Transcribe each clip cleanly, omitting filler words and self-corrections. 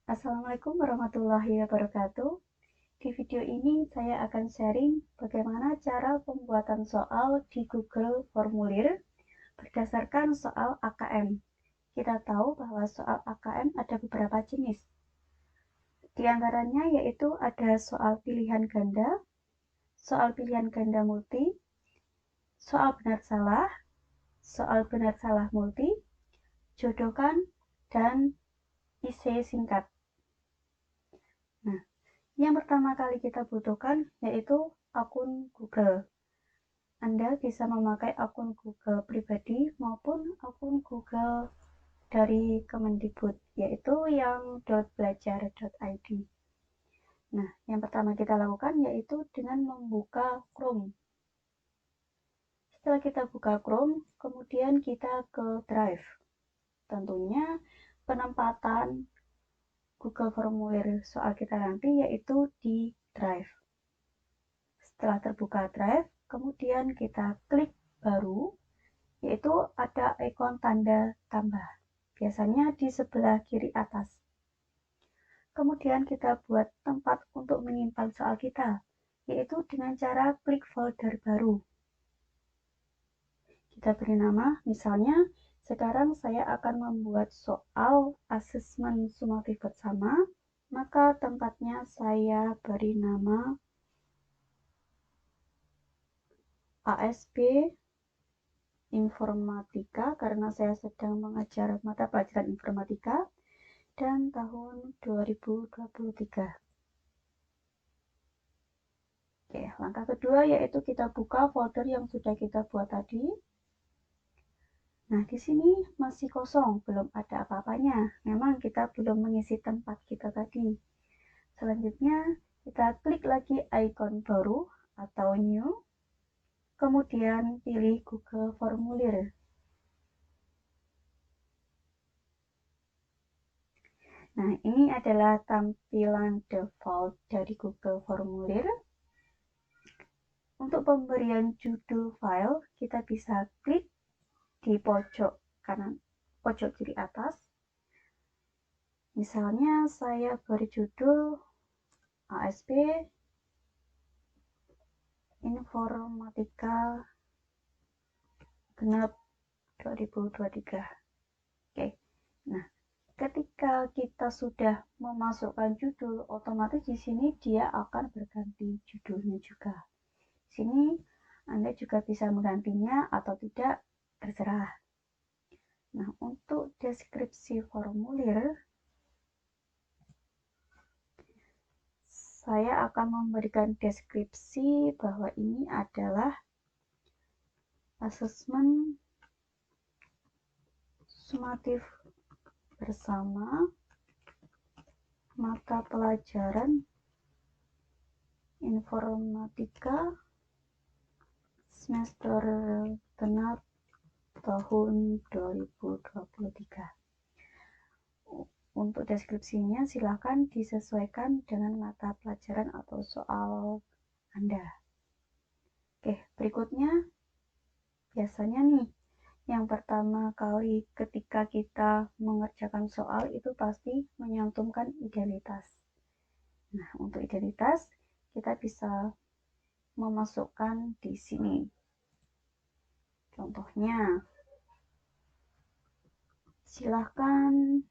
Assalamualaikum warahmatullahi wabarakatuh. Di video ini saya akan sharing bagaimana cara pembuatan soal di Google Formulir berdasarkan soal AKM. Kita tahu bahwa soal AKM ada beberapa jenis. Di antaranya yaitu ada soal pilihan ganda multi, soal benar salah multi, jodohkan, dan esai singkat. Nah, yang pertama kali kita butuhkan yaitu akun Google. Anda bisa memakai akun Google pribadi maupun akun Google dari Kemendikbud, yaitu yang .belajar.id. Nah, yang pertama kita lakukan yaitu dengan membuka Chrome. Setelah kita buka Chrome, kemudian kita ke Drive. Tentunya penempatan Google Formulir soal kita nanti yaitu di Drive. Setelah terbuka Drive, kemudian kita klik baru, yaitu ada ikon tanda tambah, biasanya di sebelah kiri atas. Kemudian kita buat tempat untuk menyimpan soal kita, yaitu dengan cara klik folder baru. Kita beri nama, misalnya sekarang saya akan membuat soal asesmen sumatif bersama, maka tempatnya saya beri nama ASB Informatika karena saya sedang mengajar mata pelajaran informatika dan tahun 2023. Oke, langkah kedua yaitu kita buka folder yang sudah kita buat tadi. Nah, di sini masih kosong, belum ada apa-apanya. Memang kita belum mengisi tempat kita tadi. Selanjutnya, kita klik lagi ikon baru atau new, kemudian pilih Google Formulir. Nah, ini adalah tampilan default dari Google Formulir. Untuk pemberian judul file, kita bisa klik di pojok kanan, pojok kiri atas. Misalnya saya beri judul ASB Informatika Genap 2023. Oke. Nah, ketika kita sudah memasukkan judul, otomatis di sini dia akan berganti judulnya juga. Di sini Anda juga bisa menggantinya atau tidak, terserah. Nah, untuk deskripsi formulir, saya akan memberikan deskripsi bahwa ini adalah asesmen sumatif bersama mata pelajaran informatika semester genap tahun 2023. Untuk deskripsinya silakan disesuaikan dengan mata pelajaran atau soal Anda. Oke, berikutnya biasanya nih, yang pertama kali ketika kita mengerjakan soal itu pasti menyantumkan identitas. Nah, untuk identitas kita bisa memasukkan di sini. Contohnya, silahkan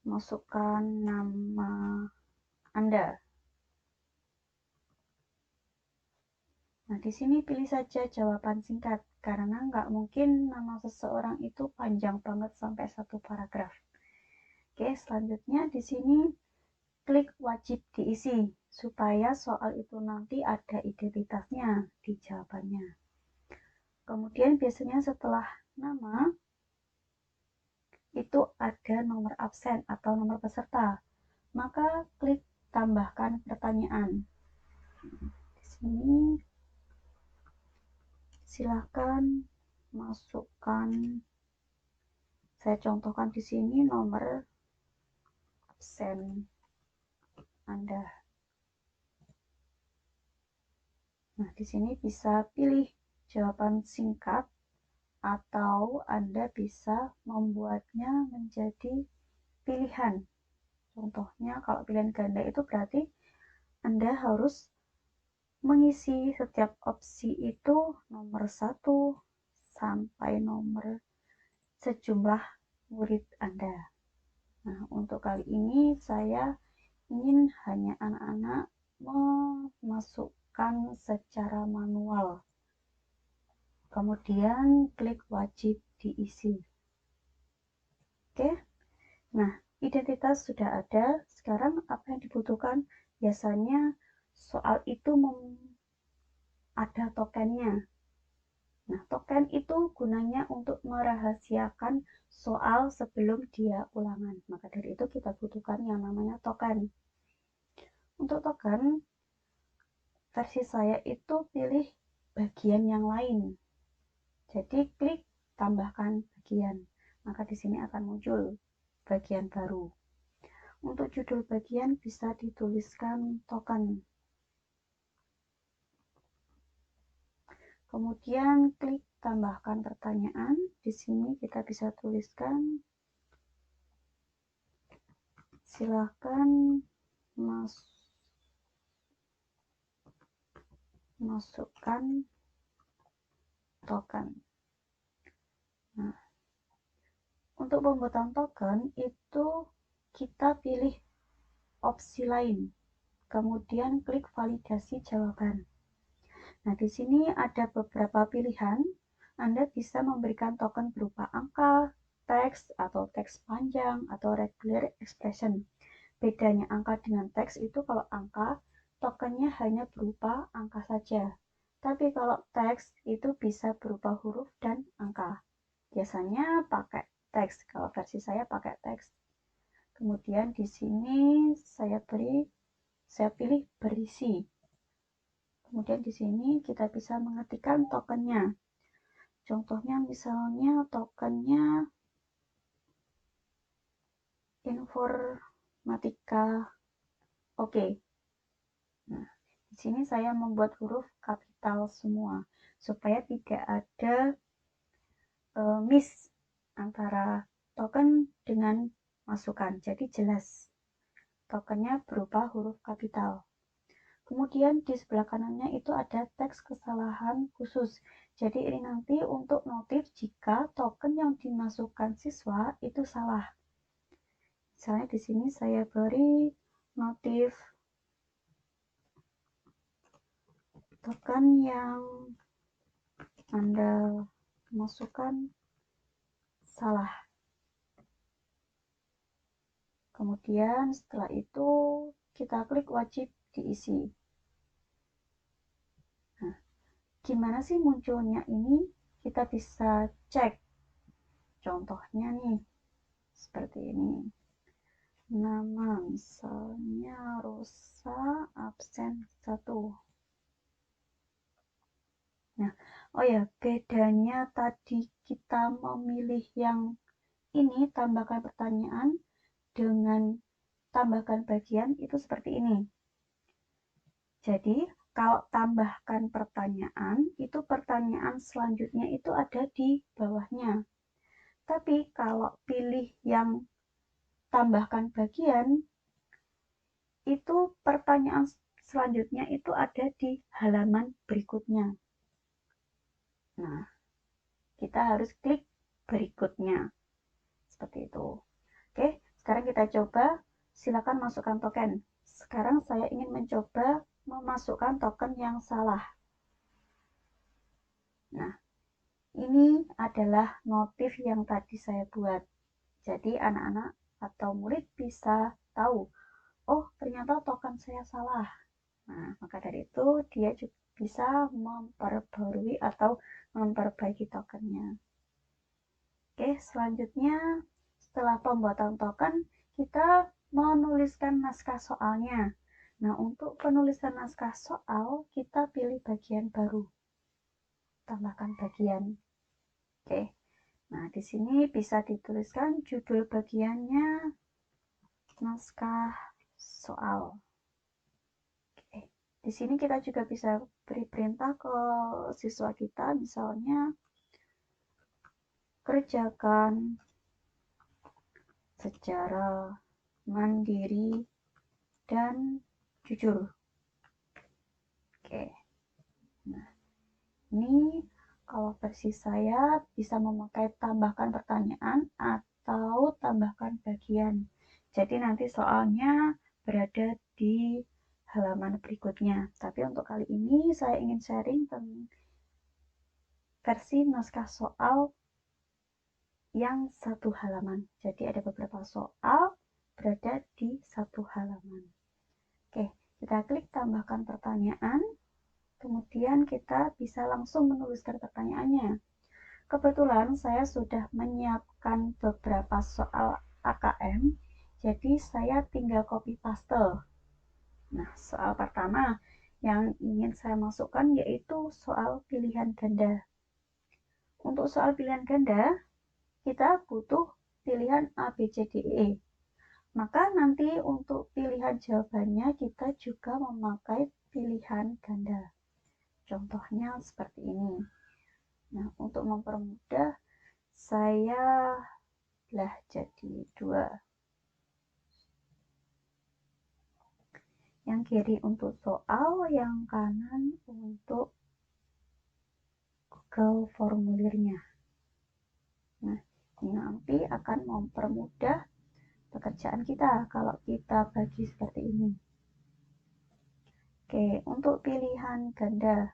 masukkan nama Anda. Nah, di sini pilih saja jawaban singkat, karena nggak mungkin nama seseorang itu panjang banget sampai satu paragraf. Oke, selanjutnya di sini klik wajib diisi, supaya soal itu nanti ada identitasnya di jawabannya. Kemudian biasanya setelah nama, itu ada nomor absen atau nomor peserta. Maka klik tambahkan pertanyaan. Di sini silahkan masukkan, saya contohkan di sini nomor absen Anda. Nah, di sini bisa pilih jawaban singkat atau Anda bisa membuatnya menjadi pilihan. Contohnya kalau pilihan ganda itu berarti Anda harus mengisi setiap opsi itu nomor 1 sampai nomor sejumlah murid Anda. Nah, untuk kali ini saya ingin hanya anak-anak memasukkan secara manual. Kemudian klik wajib diisi. Oke. Nah, identitas sudah ada. Sekarang apa yang dibutuhkan? Biasanya soal itu ada tokennya. Nah, token itu gunanya untuk merahasiakan soal sebelum dia ulangan. Maka dari itu kita butuhkan yang namanya token. Untuk token, versi saya itu pilih bagian yang lain. Jadi klik tambahkan bagian. Maka di sini akan muncul bagian baru. Untuk judul bagian bisa dituliskan token. Kemudian klik tambahkan pertanyaan. Di sini kita bisa tuliskan silakan masukkan token. Nah, untuk pembuatan token itu kita pilih opsi lain. Kemudian klik validasi jawaban. Nah, di sini ada beberapa pilihan. Anda bisa memberikan token berupa angka, teks, atau teks panjang, atau regular expression. Bedanya angka dengan teks itu kalau angka, tokennya hanya berupa angka saja. Tapi kalau teks itu bisa berupa huruf dan angka. Biasanya pakai teks, kalau versi saya pakai teks. Kemudian di sini saya pilih berisi. Kemudian di sini kita bisa mengetikkan tokennya. Contohnya misalnya tokennya informatika. Oke. Nah, di sini saya membuat huruf kapital semua supaya tidak ada miss antara token dengan masukan. Jadi jelas tokennya berupa huruf kapital. Kemudian di sebelah kanannya itu ada teks kesalahan khusus. Jadi ini nanti untuk notif jika token yang dimasukkan siswa itu salah. Misalnya di sini saya beri notif token yang Anda masukkan salah. Kemudian setelah itu kita klik wajib diisi. Nah, gimana sih munculnya ini? Kita bisa cek. Contohnya nih, seperti ini. Nama misalnya Rosa absen 1. Nah, oh ya, bedanya tadi kita memilih yang ini, tambahkan pertanyaan, dengan tambahkan bagian, itu seperti ini. Jadi, kalau tambahkan pertanyaan, itu pertanyaan selanjutnya itu ada di bawahnya. Tapi kalau pilih yang tambahkan bagian, itu pertanyaan selanjutnya itu ada di halaman berikutnya. Nah, kita harus klik berikutnya. Seperti itu. Oke, sekarang kita coba. Silakan masukkan token. Sekarang saya ingin mencoba memasukkan token yang salah. Nah, ini adalah notif yang tadi saya buat. Jadi anak-anak atau murid bisa tahu, oh ternyata token saya salah. Nah, maka dari itu dia juga bisa memperbarui atau memperbaiki tokennya. Oke, selanjutnya setelah pembuatan token, kita menuliskan naskah soalnya. Nah, untuk penulisan naskah soal, kita pilih bagian baru. Tambahkan bagian. Oke. Nah, di sini bisa dituliskan judul bagiannya naskah soal. Oke. Di sini kita juga bisa beri perintah ke siswa kita, misalnya kerjakan secara mandiri dan jujur. Oke. Nah, ini kalau versi saya bisa memakai tambahkan pertanyaan atau tambahkan bagian. Jadi nanti soalnya berada di halaman berikutnya. Tapi untuk kali ini saya ingin sharing tentang versi naskah soal yang satu halaman. Jadi ada beberapa soal berada di satu halaman. Oke, kita klik tambahkan pertanyaan. Kemudian kita bisa langsung menuliskan pertanyaannya. Kebetulan saya sudah menyiapkan beberapa soal AKM, jadi saya tinggal copy paste. Nah, soal pertama yang ingin saya masukkan yaitu soal pilihan ganda. Untuk soal pilihan ganda, kita butuh pilihan A, B, C, D, E. Maka nanti untuk pilihan jawabannya kita juga memakai pilihan ganda. Contohnya seperti ini. Nah, untuk mempermudah, saya belah jadi 2. Yang kiri untuk soal, yang kanan untuk Google formulirnya. Nah, ini nanti akan mempermudah pekerjaan kita kalau kita bagi seperti ini. Oke, untuk pilihan ganda.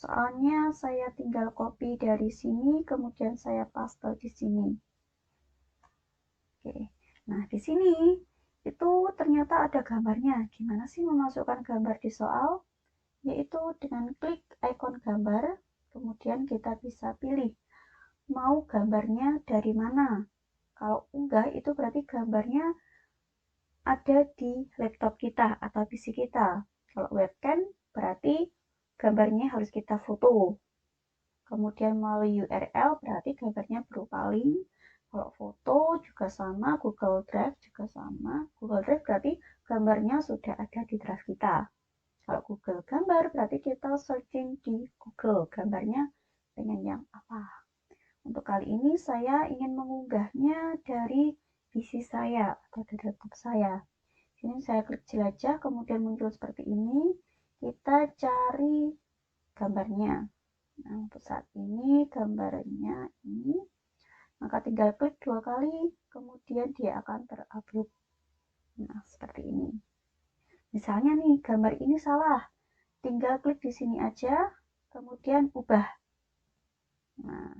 Soalnya saya tinggal copy dari sini, kemudian saya paste di sini. Oke, nah di sini itu ternyata ada gambarnya. Gimana sih memasukkan gambar di soal? Yaitu dengan klik ikon gambar, kemudian kita bisa pilih mau gambarnya dari mana. Kalau enggak, itu berarti gambarnya ada di laptop kita atau PC kita. Kalau webcam, berarti gambarnya harus kita foto. Kemudian melalui URL berarti gambarnya berupa link. Kalau foto juga sama, Google Drive juga sama. Google Drive berarti gambarnya sudah ada di drive kita. Kalau Google Gambar berarti kita searching di Google gambarnya pengen yang apa. Untuk kali ini saya ingin mengunggahnya dari PC saya atau dari laptop saya. Ini saya klik jelajah, kemudian muncul seperti ini. Kita cari gambarnya. Nah, untuk saat ini gambarnya ini. Maka tinggal klik 2 kali, kemudian dia akan terupload. Nah, seperti ini. Misalnya nih, gambar ini salah. Tinggal klik di sini aja, kemudian ubah. Nah,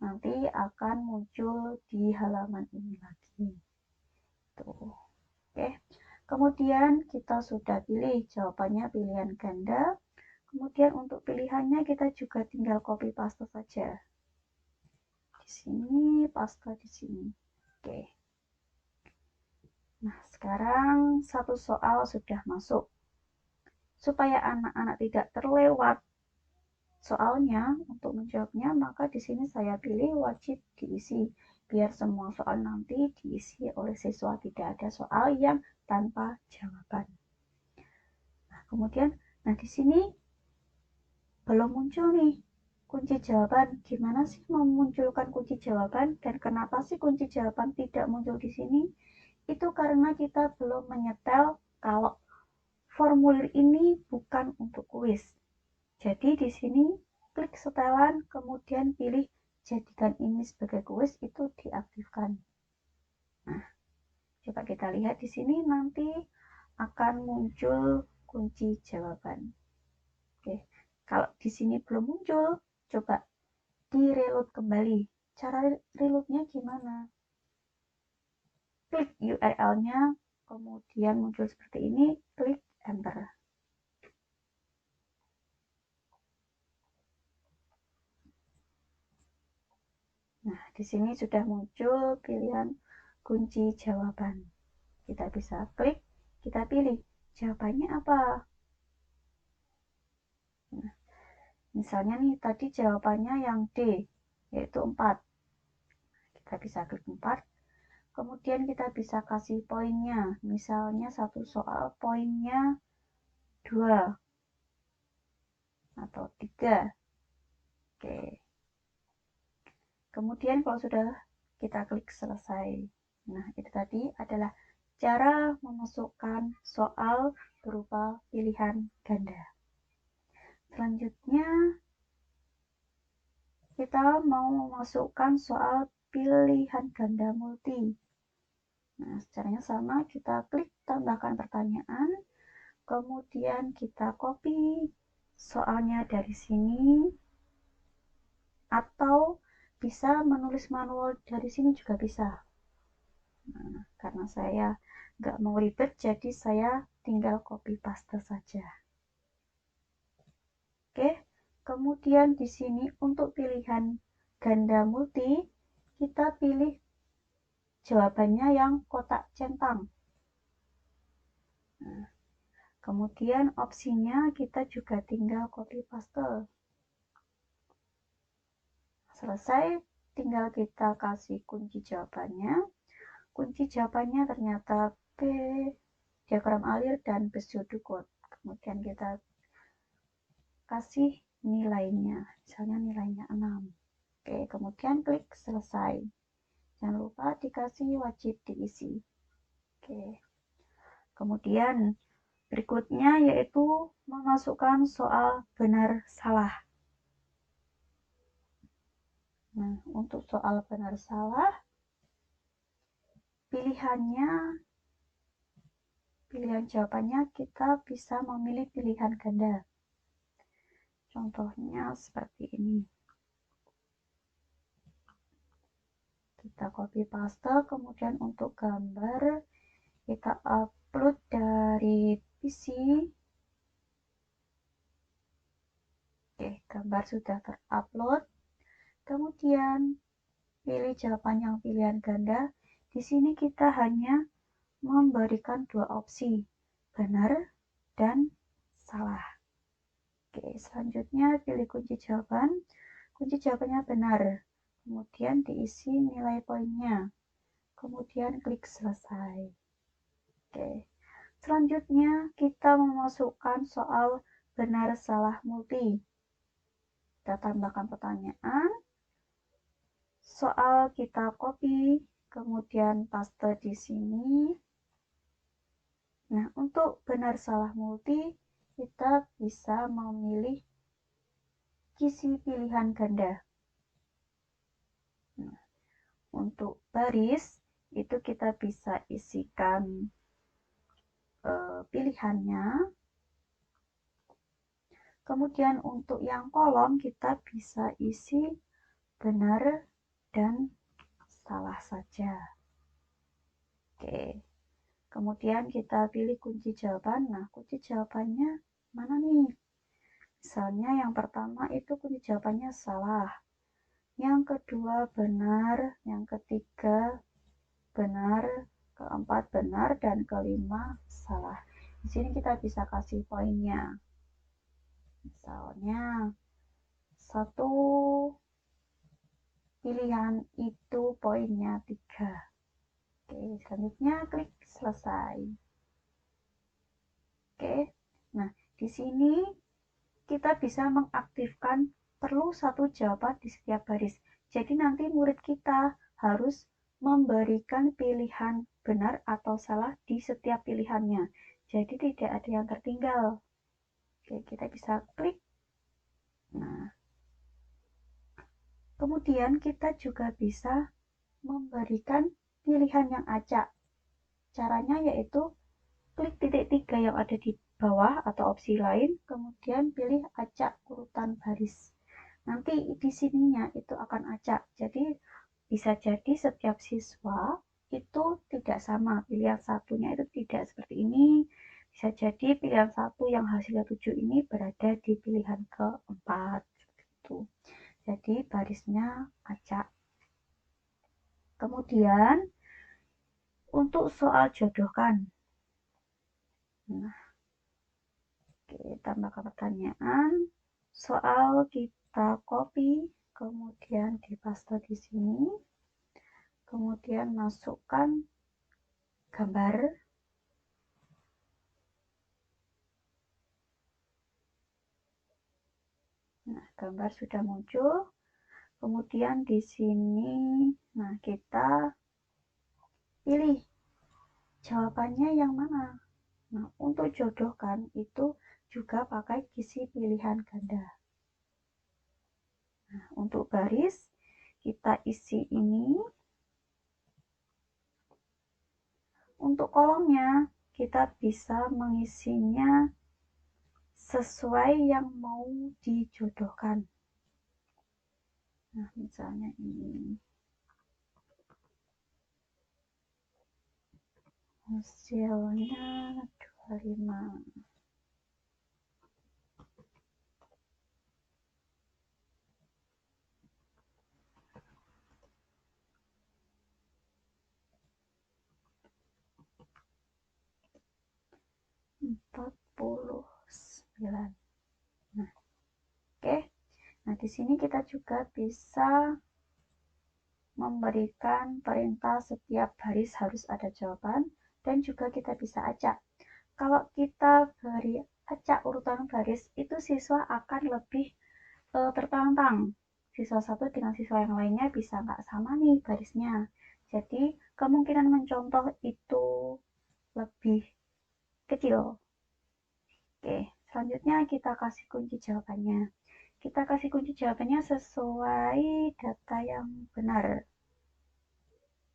nanti akan muncul di halaman ini lagi. Tuh. Oke. Kemudian kita sudah pilih jawabannya pilihan ganda. Kemudian untuk pilihannya kita juga tinggal copy paste saja. Di sini, paste di sini. Oke. Nah, sekarang satu soal sudah masuk. Supaya anak-anak tidak terlewat soalnya untuk menjawabnya, maka di sini saya pilih wajib diisi. Biar semua soal nanti diisi oleh siswa, tidak ada soal yang tanpa jawaban. Nah, kemudian, di sini belum muncul nih kunci jawaban. Gimana sih memunculkan kunci jawaban dan kenapa sih kunci jawaban tidak muncul di sini? Itu karena kita belum menyetel kalau formulir ini bukan untuk kuis. Jadi di sini klik setelan, kemudian pilih jadikan ini sebagai kuis, itu diaktifkan. Nah, coba kita lihat di sini nanti akan muncul kunci jawaban. Oke, kalau di sini belum muncul, coba di-reload kembali. Cara reloadnya gimana? Klik URL-nya, kemudian muncul seperti ini, klik enter. Nah, di sini sudah muncul pilihan kunci jawaban. Kita bisa klik, kita pilih jawabannya apa. Nah, misalnya nih, tadi jawabannya yang D, yaitu 4. Kita bisa klik 4. Kemudian kita bisa kasih poinnya. Misalnya satu soal poinnya 2 atau 3. Oke. Kemudian kalau sudah kita klik selesai. Nah, itu tadi adalah cara memasukkan soal berupa pilihan ganda. Selanjutnya, kita mau memasukkan soal pilihan ganda multi. Nah, caranya sama, kita klik tambahkan pertanyaan, kemudian kita copy soalnya dari sini, atau bisa menulis manual dari sini juga bisa. Nah, karena saya nggak mau ribet, jadi saya tinggal copy paste saja. Oke, kemudian di sini untuk pilihan ganda multi, kita pilih jawabannya yang kotak centang. Nah, kemudian opsinya kita juga tinggal copy paste. Selesai, tinggal kita kasih kunci jawabannya. Kunci jawabannya ternyata P, diagram alir, dan pseudocode. Kemudian kita kasih nilainya, misalnya nilainya 6. Oke, kemudian klik selesai. Jangan lupa dikasih wajib diisi. Oke. Kemudian berikutnya yaitu memasukkan soal benar salah. Nah, untuk soal benar salah, pilihan jawabannya kita bisa memilih pilihan ganda. Contohnya seperti ini. Kita copy paste, kemudian untuk gambar kita upload dari PC. Oke, gambar sudah terupload. Kemudian pilih jawaban yang pilihan ganda. Di sini kita hanya memberikan dua opsi, benar dan salah. Oke, selanjutnya pilih kunci jawaban. Kunci jawabannya benar. Kemudian diisi nilai poinnya. Kemudian klik selesai. Oke. Selanjutnya kita memasukkan soal benar salah multi. Kita tambahkan pertanyaan. Soal kita copy, kemudian paste di sini. Nah, untuk benar salah multi, kita bisa memilih isi pilihan ganda. Nah, untuk baris, itu kita bisa isikan pilihannya. Kemudian untuk yang kolom, kita bisa isi benar dan salah saja. Oke. Kemudian kita pilih kunci jawaban. Nah, kunci jawabannya mana nih? Misalnya yang pertama itu kunci jawabannya salah. Yang kedua benar, yang ketiga benar, keempat benar, dan kelima salah. Di sini kita bisa kasih poinnya. Misalnya, satu pilihan itu poinnya 3. Oke, selanjutnya klik selesai. Oke, nah di sini kita bisa mengaktifkan perlu satu jawaban di setiap baris. Jadi nanti murid kita harus memberikan pilihan benar atau salah di setiap pilihannya. Jadi tidak ada yang tertinggal. Oke, kita bisa klik. Nah, kemudian kita juga bisa memberikan pilihan yang acak. Caranya yaitu klik titik 3 yang ada di bawah atau opsi lain, kemudian pilih acak urutan baris. Nanti di sininya itu akan acak. Jadi bisa jadi setiap siswa itu tidak sama. Pilihan satunya itu tidak seperti ini. Bisa jadi pilihan satu yang hasilnya 7 ini berada di pilihan keempat. Gitu. Jadi barisnya acak. Kemudian untuk soal jodohkan. Nah, oke, tambahkan pertanyaan. Soal kita copy, kemudian dipaste di sini. Kemudian masukkan gambar. Nah, gambar sudah muncul. Kemudian di sini, nah kita pilih jawabannya yang mana. Nah, untuk jodohkan itu juga pakai isi pilihan ganda. Nah, untuk baris kita isi ini. Untuk kolomnya kita bisa mengisinya sesuai yang mau dijodohkan. Nah, misalnya ini. Hasilnya 25. Empat puluh sembilan. Nah, oke. Nah, di sini kita juga bisa memberikan perintah setiap baris harus ada jawaban, dan juga kita bisa acak. Kalau kita beri acak urutan baris, itu siswa akan lebih tertantang. Siswa satu dengan siswa yang lainnya bisa nggak sama nih barisnya. Jadi kemungkinan mencontoh itu lebih kecil. Oke, selanjutnya kita kasih kunci jawabannya. Kita kasih kunci jawabannya sesuai data yang benar.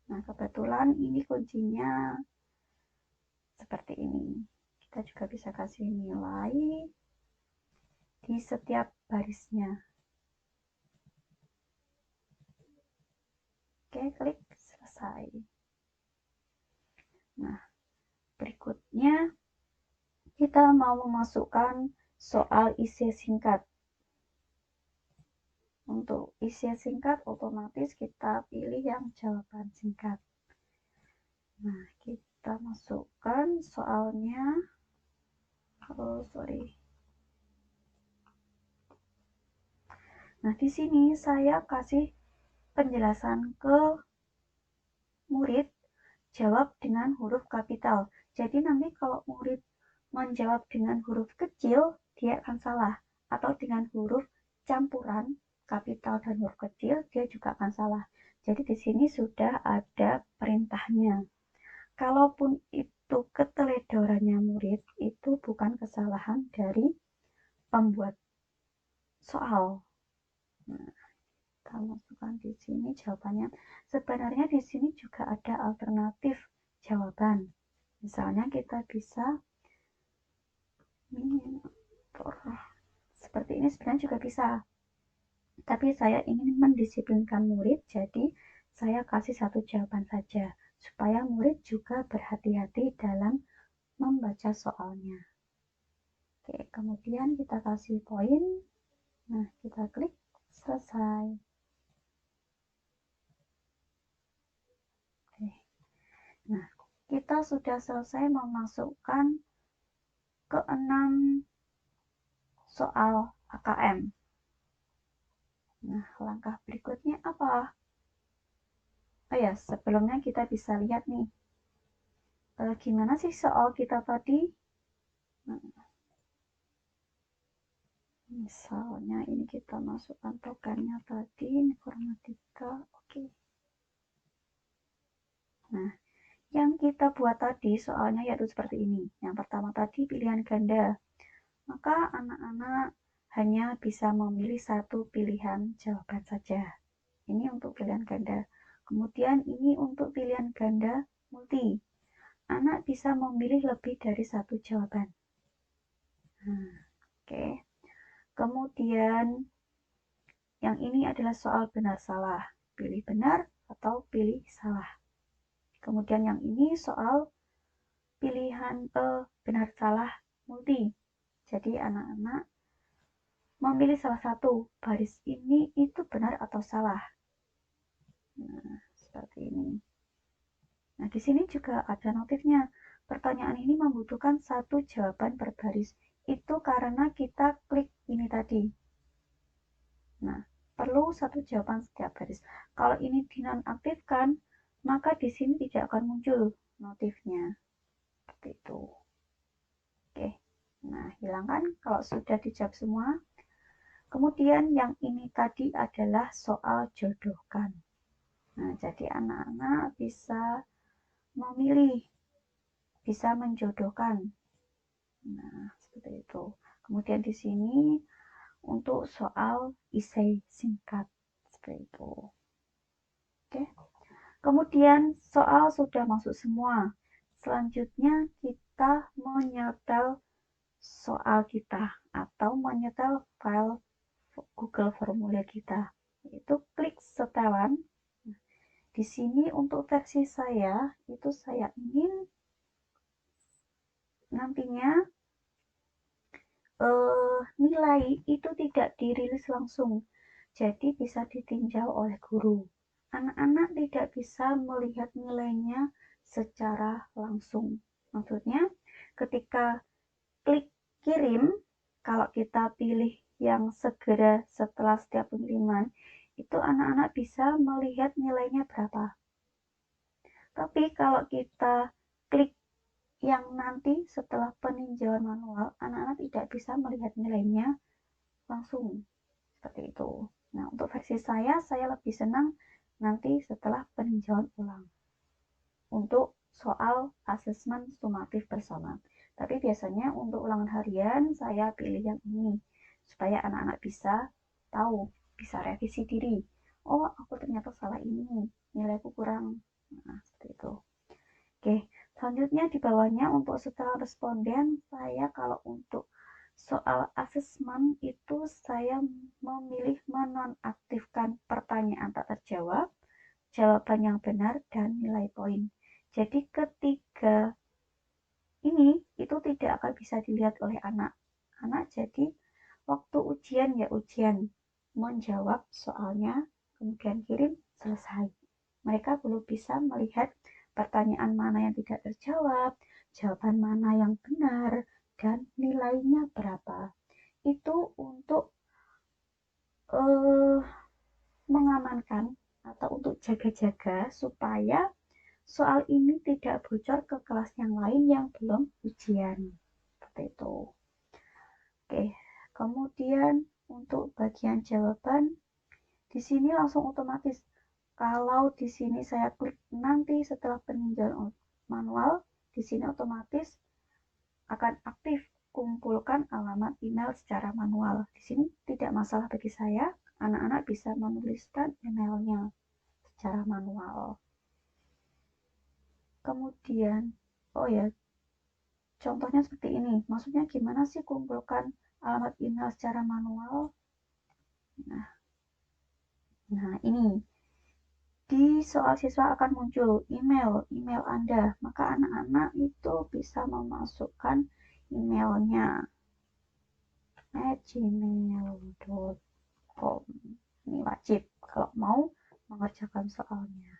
Nah, kebetulan ini kuncinya seperti ini. Kita juga bisa kasih nilai di setiap barisnya. Oke, klik selesai. Nah, berikutnya kita mau memasukkan soal isi singkat. Untuk isi singkat otomatis kita pilih yang jawaban singkat. Nah, kita masukkan soalnya. Nah, di sini saya kasih penjelasan ke murid, jawab dengan huruf kapital. Jadi nanti kalau murid menjawab dengan huruf kecil, dia akan salah. Atau dengan huruf campuran kapital dan huruf kecil, dia juga akan salah. Jadi di sini sudah ada perintahnya. Kalaupun itu keteledorannya murid, itu bukan kesalahan dari pembuat soal. Nah, kita masukkan di sini jawabannya. Sebenarnya di sini juga ada alternatif jawaban. Misalnya kita bisa seperti ini, sebenarnya juga bisa. Tapi saya ingin mendisiplinkan murid, jadi saya kasih satu jawaban saja, supaya murid juga berhati-hati dalam membaca soalnya. Oke, kemudian kita kasih poin. Nah, kita klik selesai. Oke. Nah, kita sudah selesai memasukkan ke 6 soal AKM. Nah, langkah berikutnya apa? Oh ya, sebelumnya kita bisa lihat nih, gimana sih soal kita tadi? Nah, misalnya ini kita masukkan tokennya tadi, informatika, oke. Nah, yang kita buat tadi soalnya yaitu seperti ini. Yang pertama tadi pilihan ganda. Maka anak-anak hanya bisa memilih satu pilihan jawaban saja. Ini untuk pilihan ganda. Kemudian ini untuk pilihan ganda multi. Anak bisa memilih lebih dari satu jawaban. Nah, oke. Kemudian yang ini adalah soal benar salah. Pilih benar atau pilih salah. Kemudian yang ini soal pilihan benar salah multi. Jadi anak-anak memilih salah satu baris ini itu benar atau salah. Nah, seperti ini. Nah, di sini juga ada notifnya. Pertanyaan ini membutuhkan satu jawaban per baris. Itu karena kita klik ini tadi. Nah, perlu satu jawaban setiap baris. Kalau ini dinonaktifkan, maka di sini tidak akan muncul notifnya. Seperti itu. Oke. Nah, hilangkan kalau sudah dijawab semua. Kemudian yang ini tadi adalah soal jodohkan. Nah, jadi anak-anak bisa memilih, bisa menjodohkan. Nah, seperti itu. Kemudian di sini untuk soal esai singkat seperti itu. Oke. Kemudian soal sudah masuk semua. Selanjutnya kita menyetel soal kita atau menyetel file Google Formulir kita. Yaitu klik setelan. Di sini untuk versi saya itu saya ingin nantinya nilai itu tidak dirilis langsung, jadi bisa ditinjau oleh guru. Anak-anak tidak bisa melihat nilainya secara langsung. Maksudnya, ketika klik kirim, kalau kita pilih yang segera setelah setiap pengiriman, itu anak-anak bisa melihat nilainya berapa. Tapi kalau kita klik yang nanti setelah peninjauan manual, anak-anak tidak bisa melihat nilainya langsung seperti itu. Nah, untuk versi saya lebih senang nanti setelah peninjauan ulang untuk soal asesmen sumatif bersama. Tapi biasanya untuk ulangan harian saya pilih yang ini supaya anak-anak bisa tahu, bisa revisi diri. Oh, aku ternyata salah ini, nilaiku kurang. Nah, seperti itu. Oke, selanjutnya di bawahnya untuk setelah responden, saya kalau untuk soal asesmen itu saya memilih menonaktifkan pertanyaan tak terjawab, jawaban yang benar, dan nilai poin. Jadi ketiga ini itu tidak akan bisa dilihat oleh anak-anak. Jadi waktu ujian ya ujian, menjawab soalnya, kemudian kirim, selesai. Mereka belum bisa melihat pertanyaan mana yang tidak terjawab, jawaban mana yang benar, dan nilainya berapa. Itu untuk eh, mengamankan atau untuk jaga-jaga supaya soal ini tidak bocor ke kelas yang lain yang belum ujian. Seperti itu. Oke, kemudian untuk bagian jawaban, di sini langsung otomatis. Kalau di sini saya klik nanti setelah peninjauan manual, di sini otomatis akan aktif kumpulkan alamat email secara manual. Di sini tidak masalah bagi saya, anak-anak bisa menuliskan emailnya secara manual. Kemudian, oh ya, contohnya seperti ini. Maksudnya gimana sih kumpulkan alamat email secara manual? Nah ini di soal siswa akan muncul email Anda, maka anak-anak itu bisa memasukkan emailnya @gmail.com. Ini wajib kalau mau mengerjakan soalnya.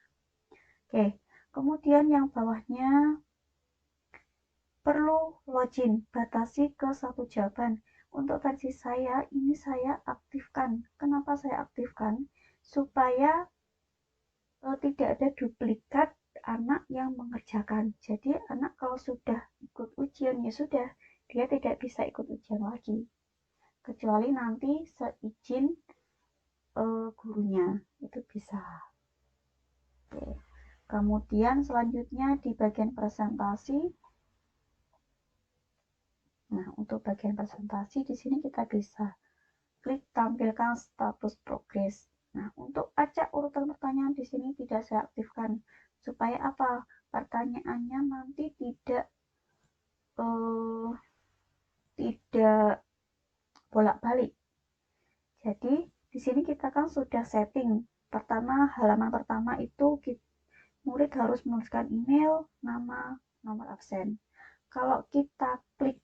Oke, kemudian yang bawahnya perlu login, batasi ke satu jawaban. Untuk versi saya, ini saya aktifkan. Kenapa saya aktifkan? Supaya tidak ada duplikat anak yang mengerjakan. Jadi anak kalau sudah ikut ujian ya sudah, dia tidak bisa ikut ujian lagi. Kecuali nanti seizin gurunya itu bisa. Oke. Kemudian selanjutnya di bagian presentasi. Nah, untuk bagian presentasi di sini kita bisa klik tampilkan status progres. Nah, untuk acak urutan pertanyaan di sini tidak saya aktifkan. Supaya apa? Pertanyaannya nanti eh, tidak bolak-balik. Jadi, di sini kita kan sudah setting. Pertama, halaman pertama itu murid harus menuliskan email, nama, nomor absen. Kalau kita klik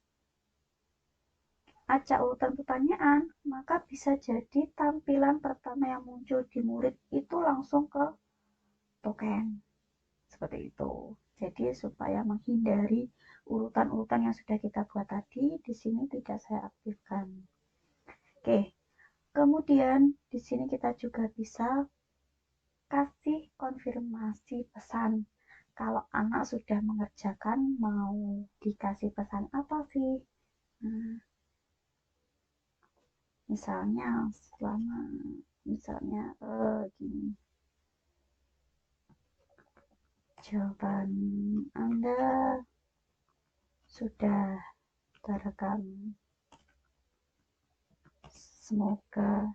acak urutan pertanyaan, maka bisa jadi tampilan pertama yang muncul di murid itu langsung ke token. Seperti itu. Jadi supaya menghindari urutan-urutan yang sudah kita buat tadi, di sini tidak saya aktifkan. Oke. Kemudian di sini kita juga bisa kasih konfirmasi pesan. Kalau anak sudah mengerjakan, mau dikasih pesan apa sih? Nah, Misalnya gini, jawaban Anda sudah terekam, semoga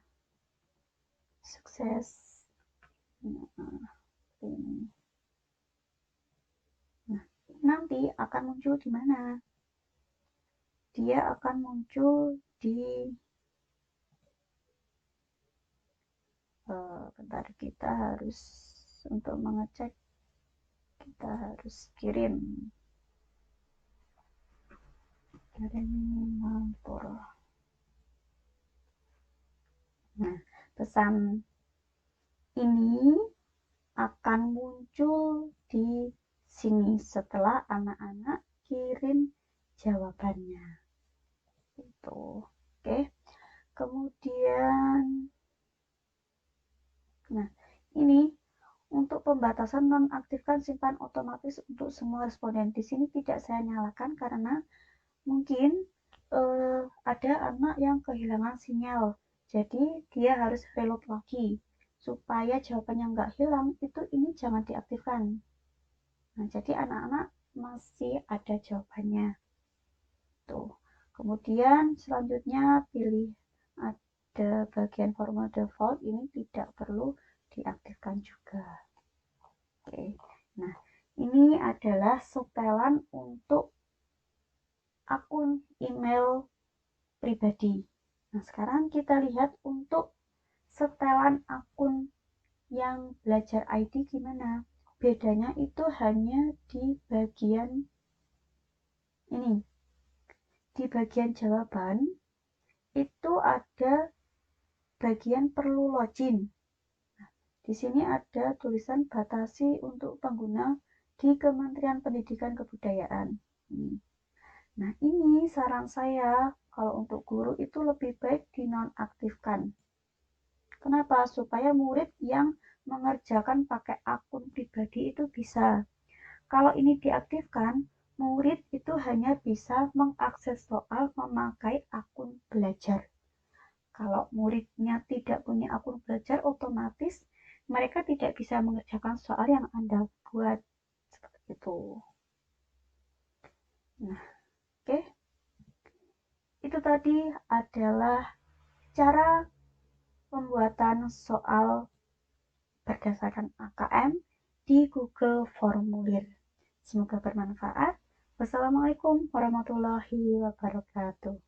sukses. Nah, nanti akan muncul di mana? Dia akan muncul di bentar, kita harus untuk mengecek, kita harus kirim lampor. Nah, pesan ini akan muncul di sini setelah anak-anak kirim jawabannya. Itu. Oke. Kemudian nah, ini untuk pembatasan nonaktifkan simpan otomatis untuk semua responden. Di sini tidak saya nyalakan karena mungkin ada anak yang kehilangan sinyal. Jadi dia harus reload lagi supaya jawabannya nggak hilang. Itu ini jangan diaktifkan. Nah, jadi anak-anak masih ada jawabannya. Tuh. Kemudian selanjutnya pilih ada bagian format default, ini tidak perlu diaktifkan juga. Oke. Nah, ini adalah setelan untuk akun email pribadi. Nah, sekarang kita lihat untuk setelan akun yang belajar ID gimana. Bedanya itu hanya di bagian ini. Di bagian jawaban itu ada bagian perlu login. Nah, di sini ada tulisan batasi untuk pengguna di Kementerian Pendidikan Kebudayaan. Nah, ini saran saya kalau untuk guru itu lebih baik dinonaktifkan. Kenapa? Supaya murid yang mengerjakan pakai akun pribadi itu bisa. Kalau ini diaktifkan, murid itu hanya bisa mengakses soal memakai akun belajar. Kalau muridnya tidak punya akun belajar, otomatis mereka tidak bisa mengerjakan soal yang Anda buat. Seperti itu. Nah, oke. Itu tadi adalah cara pembuatan soal berdasarkan AKM di Google Formulir. Semoga bermanfaat. Wassalamualaikum warahmatullahi wabarakatuh.